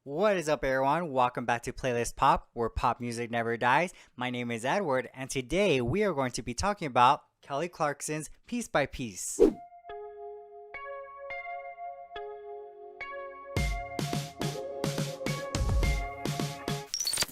What is up, everyone? Welcome back to Playlist Pop, where pop music never dies. My name is Edward, and today we are going to be talking about Kelly Clarkson's Piece by Piece.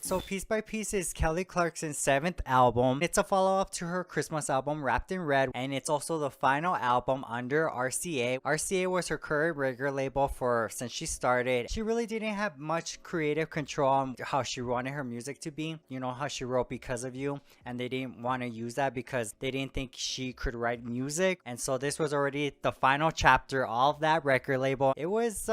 So Piece by Piece is Kelly Clarkson's 7th album. It's a follow-up to her Christmas album Wrapped in Red, and it's also the final album under RCA. RCA was her current record label since she started. She really didn't have much creative control on how she wanted her music to be. You know how she wrote Because of You, and they didn't want to use that because they didn't think she could write music. And so this was already the final chapter of that record label. It was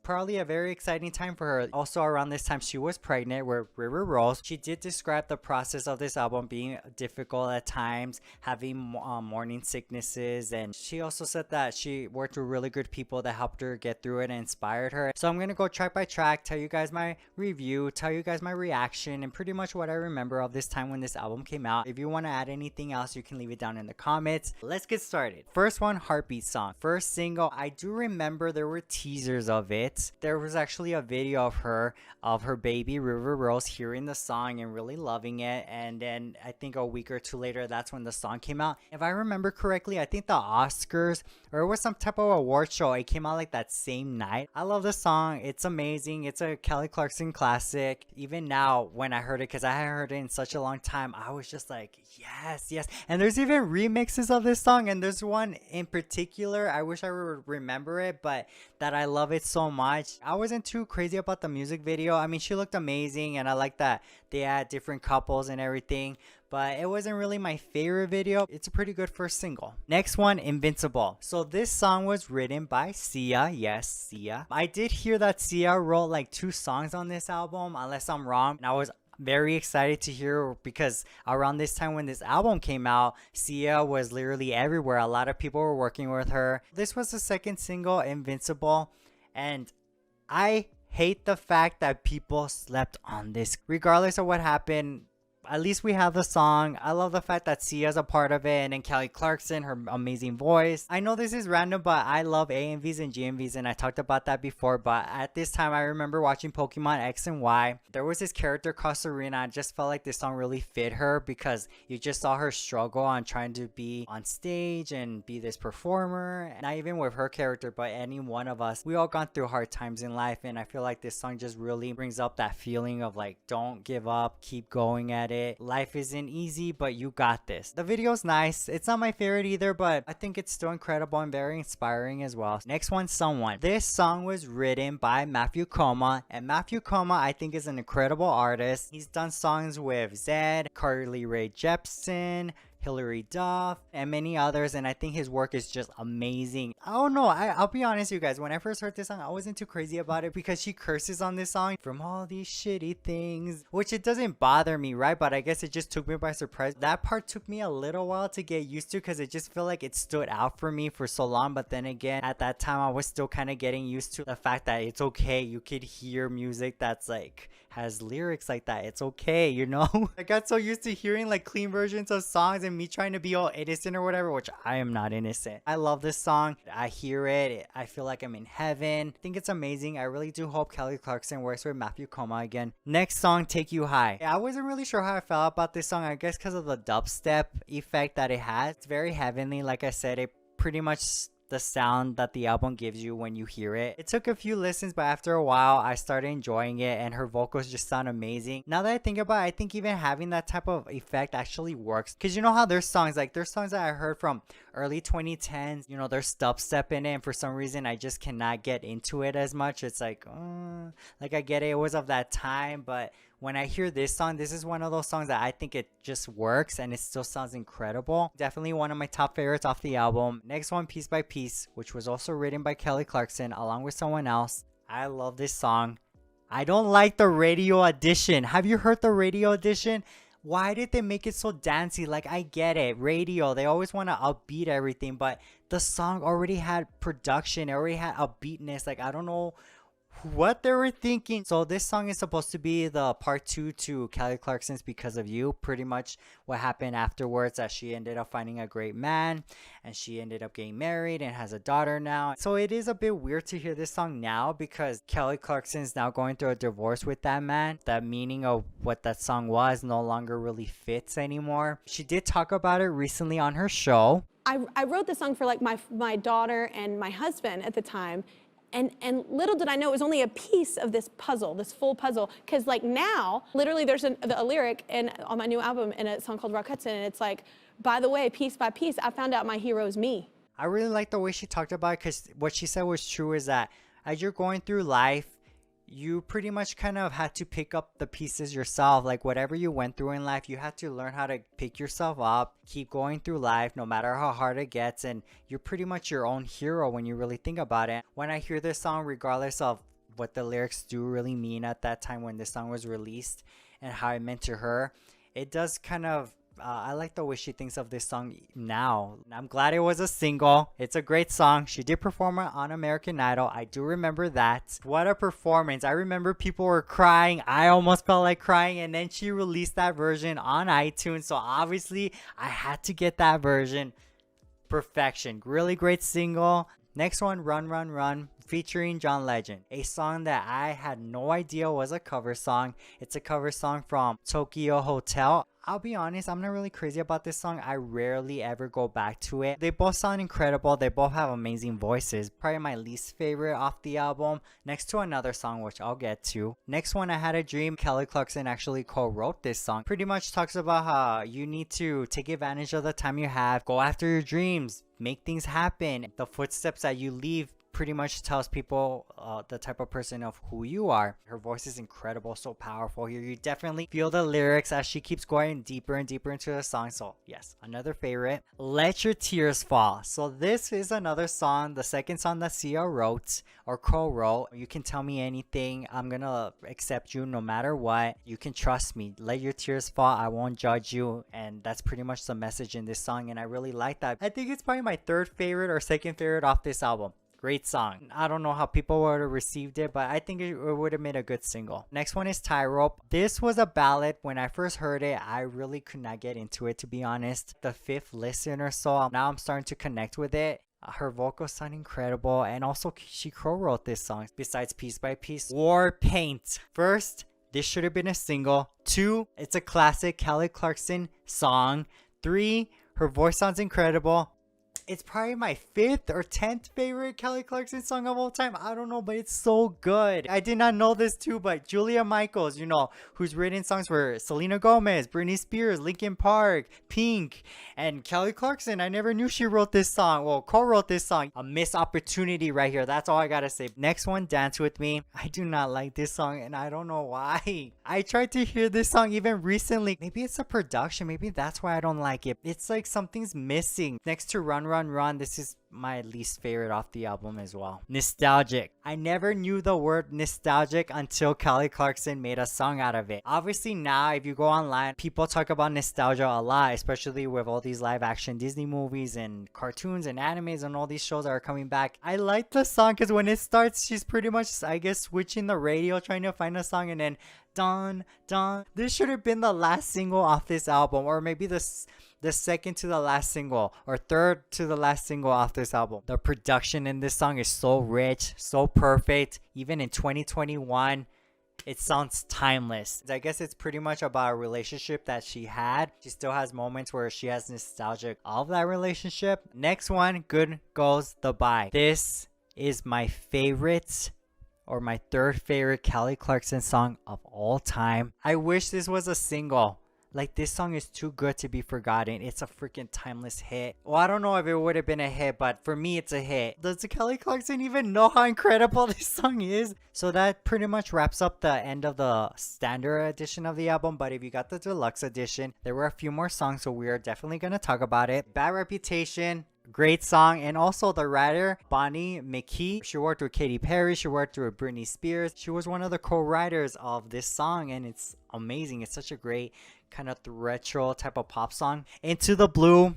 probably a very exciting time for her. Also around this time she was pregnant with River Rose. She did describe the process of this album being difficult at times, having morning sicknesses, and she also said that she worked with really good people that helped her get through it and inspired her. So I'm gonna go track by track, tell you guys my review, tell you guys my reaction, and pretty much what I remember of this time when this album came out. If you want to add anything else, you can leave it down in the comments. Let's get started. First one, Heartbeat song. First single. I do remember there were teasers of it. There was actually a video of her baby River Rose hearing the song and really loving it, and then I think a week or two later that's when the song came out. If I remember correctly, I think the Oscars or it was some type of award show, it came out like that same night. I love the song. It's amazing. It's a Kelly Clarkson classic. Even now when I heard it, because I hadn't heard it in such a long time, I was just like, yes. And there's even remixes of this song, and there's one in particular, I wish I would remember it, but that I love it so much. I wasn't too crazy about the music video. I mean, she looked amazing, and I like that they had different couples and everything, but it wasn't really my favorite video. It's a pretty good first single. Next one, Invincible. So this song was written by Sia. Yes, Sia. I did hear that Sia wrote like 2 songs on this album, unless I'm wrong, and I was very excited to hear, because around this time when this album came out, Sia was literally everywhere. A lot of people were working with her. This was the second single, Invincible, and I hate the fact that people slept on this. Regardless of what happened, at least we have the song. I love the fact that Sia's a part of it, and then Kelly Clarkson, her amazing voice. I know this is random, but I love AMVs and GMVs, and I talked about that before. But at this time, I remember watching Pokemon X and Y. There was this character called Serena. I just felt like this song really fit her, because you just saw her struggle on trying to be on stage and be this performer. Not even with her character, but any one of us. We all gone through hard times in life, and I feel like this song just really brings up that feeling of like, don't give up, keep going at it. Life isn't easy, but you got this. The video's nice. It's not my favorite either, but I think it's still incredible and very inspiring as well. Next one, Someone. This song was written by Matthew Coma, and Matthew Coma I think is an incredible artist. He's done songs with Zedd, Carly Rae Jepsen, Hilary Duff, and many others, and I think his work is just amazing. I don't know, I'll be honest, you guys, when I first heard this song, I wasn't too crazy about it, because she curses on this song, from all these shitty things, which it doesn't bother me, right? But I guess it just took me by surprise. That part took me a little while to get used to, because it just felt like it stood out for me for so long. But then again, at that time I was still kind of getting used to the fact that it's okay, you could hear music that's like has lyrics like that. It's okay, you know. I got so used to hearing like clean versions of songs and me trying to be all innocent or whatever, which I am not innocent. I love this song. I hear it, I feel like I'm in heaven. I think it's amazing. I really do hope Kelly Clarkson works with Matthew Coma again. Next song, Take You High. I wasn't really sure how I felt about this song, I guess because of the dubstep effect that it has. It's very heavenly. Like I said, it pretty much the sound that the album gives you when you hear it. It took a few listens, but after a while I started enjoying it, and her vocals just sound amazing. Now that I think about it, I think even having that type of effect actually works, because you know how there's songs that I heard from early 2010s, you know, there's dubstep in it, and for some reason I just cannot get into it as much. It's like I get it, it was of that time, but when I hear this song, this is one of those songs that I think it just works, and it still sounds incredible. Definitely one of my top favorites off the album. Next one, Piece by Piece, which was also written by Kelly Clarkson along with someone else. I love this song. I don't like the radio edition. Have you heard the radio edition? Why did they make it so dancey? Like, I get it, radio, they always want to upbeat everything, but the song already had production, it already had upbeatness. Like, I don't know what they were thinking. So this song is supposed to be the part 2 to Kelly Clarkson's Because of You. Pretty much what happened afterwards, that she ended up finding a great man and she ended up getting married and has a daughter now. So it is a bit weird to hear this song now because Kelly Clarkson is now going through a divorce with that man. That meaning of what that song was no longer really fits anymore. She did talk about it recently on her show. I wrote this song for like my daughter and my husband at the time. And little did I know it was only a piece of this puzzle, this full puzzle. Because like now, literally there's a lyric on my new album in a song called Rock Hudson, and it's like, by the way, piece by piece, I found out my hero's me. I really like the way she talked about it because what she said was true, is that as you're going through life, you pretty much kind of had to pick up the pieces yourself. Like whatever you went through in life, you had to learn how to pick yourself up, keep going through life no matter how hard it gets, and you're pretty much your own hero when you really think about it. When I hear this song, regardless of what the lyrics do really mean at that time when this song was released and how it meant to her, it does kind of I like the way she thinks of this song now. I'm glad it was a single. It's a great song. She did perform it on American Idol. I do remember that. What a performance. I remember people were crying. I almost felt like crying. And then she released that version on iTunes. So obviously I had to get that version. Perfection. Really great single. Next one, Run Run Run, featuring John Legend. A song that I had no idea was a cover song. It's a cover song from Tokyo Hotel. I'll be honest, I'm not really crazy about this song. I rarely ever go back to it. They both sound incredible. They both have amazing voices. Probably my least favorite off the album, next to another song which I'll get to. Next one, I Had a Dream. Kelly Clarkson actually co-wrote this song. Pretty much talks about how you need to take advantage of the time you have, go after your dreams, make things happen. The footsteps that you leave pretty much tells people the type of person of who you are. Her voice is incredible, so powerful here. You definitely feel the lyrics as she keeps going deeper and deeper into the song. So yes, another favorite. Let Your Tears Fall. So this is another song, the second song that Sia wrote or co-wrote. You can tell me anything, I'm gonna accept you no matter what. You can trust me. Let your tears fall, I won't judge you. And that's pretty much the message in this song, and I really like that. I think it's probably my third favorite or second favorite off this album. Great song. I don't know how people would have received it, but I think it would have made a good single. Next one is Tightrope. This was a ballad. When I first heard it, I really could not get into it, to be honest. The fifth listen or so, now I'm starting to connect with it. Her vocals sound incredible, and also she co-wrote this song besides Piece by Piece. War Paint. First, this should have been a single. 2, it's a classic Kelly Clarkson song. 3, her voice sounds incredible. It's probably my 5th or 10th favorite Kelly Clarkson song of all time. I don't know, but it's so good. I did not know this too, but Julia Michaels, you know, who's written songs for Selena Gomez, Britney Spears, Linkin Park, Pink, and Kelly Clarkson. I never knew she wrote this song. Well, co-wrote this song. A missed opportunity right here. That's all I gotta say. Next one, Dance With Me. I do not like this song, and I don't know why. I tried to hear this song even recently. Maybe it's a production. Maybe that's why I don't like it. It's like something's missing. Next to Run Run Run, this is my least favorite off the album as well. Nostalgic. I never knew the word nostalgic until Kelly Clarkson made a song out of it. Obviously now, if you go online, people talk about nostalgia a lot, especially with all these live action Disney movies and cartoons and animes and all these shows that are coming back. I like the song because when it starts, she's pretty much, I guess, switching the radio, trying to find a song, and then dun dun. This should have been the last single off this album, or maybe the second to the last single, or third to the last single off this album. The production in this song is so rich, so perfect. Even in 2021, it sounds timeless. I guess it's pretty much about a relationship that she had. She still has moments where she has nostalgic of that relationship. Next one, Good Goes the Bye. This is my favorite, or my third favorite Kelly Clarkson song of all time. I wish this was a single. Like, this song is too good to be forgotten. It's a freaking timeless hit. Well, I don't know if it would have been a hit, but for me, it's a hit. Does Kelly Clarkson even know how incredible this song is? So that pretty much wraps up the end of the standard edition of the album. But if you got the deluxe edition, there were a few more songs, so we are definitely going to talk about it. Bad Reputation. Great song. And also the writer, Bonnie McKee, she worked with Katy Perry, she worked with Britney Spears. She was one of the co-writers of this song, and it's amazing. It's such a great kind of retro type of pop song. Into the Blue,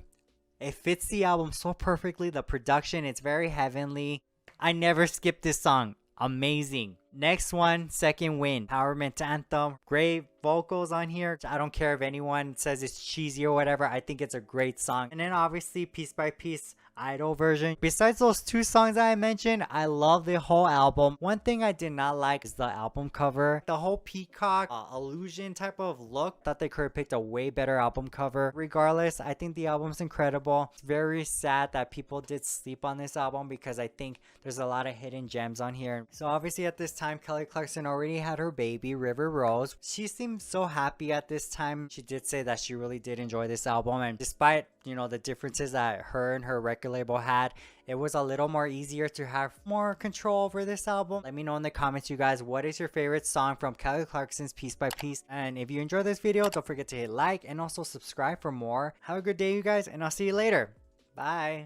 it fits the album so perfectly. The production, it's very heavenly. I never skip this song. Amazing. Next one, Second Wind, empowerment anthem. Great vocals on here. I don't care if anyone says it's cheesy or whatever. I think it's a great song. And then obviously Piece by Piece, Idol version. Besides those two songs that I mentioned, I love the whole album. One thing I did not like is the album cover. The whole peacock illusion type of look. Thought they could have picked a way better album cover. Regardless, I think the album's incredible. It's very sad that people did sleep on this album because I think there's a lot of hidden gems on here. So obviously at this time, Kelly Clarkson already had her baby, River Rose. She seemed so happy at this time. She did say that she really did enjoy this album, and despite, you know, the differences that her and her record label had, it was a little more easier to have more control over this album. Let me know in the comments, you guys, what is your favorite song from Kelly Clarkson's Piece by Piece? And if you enjoyed this video, don't forget to hit like and also subscribe for more. Have a good day, you guys, and I'll see you later. Bye.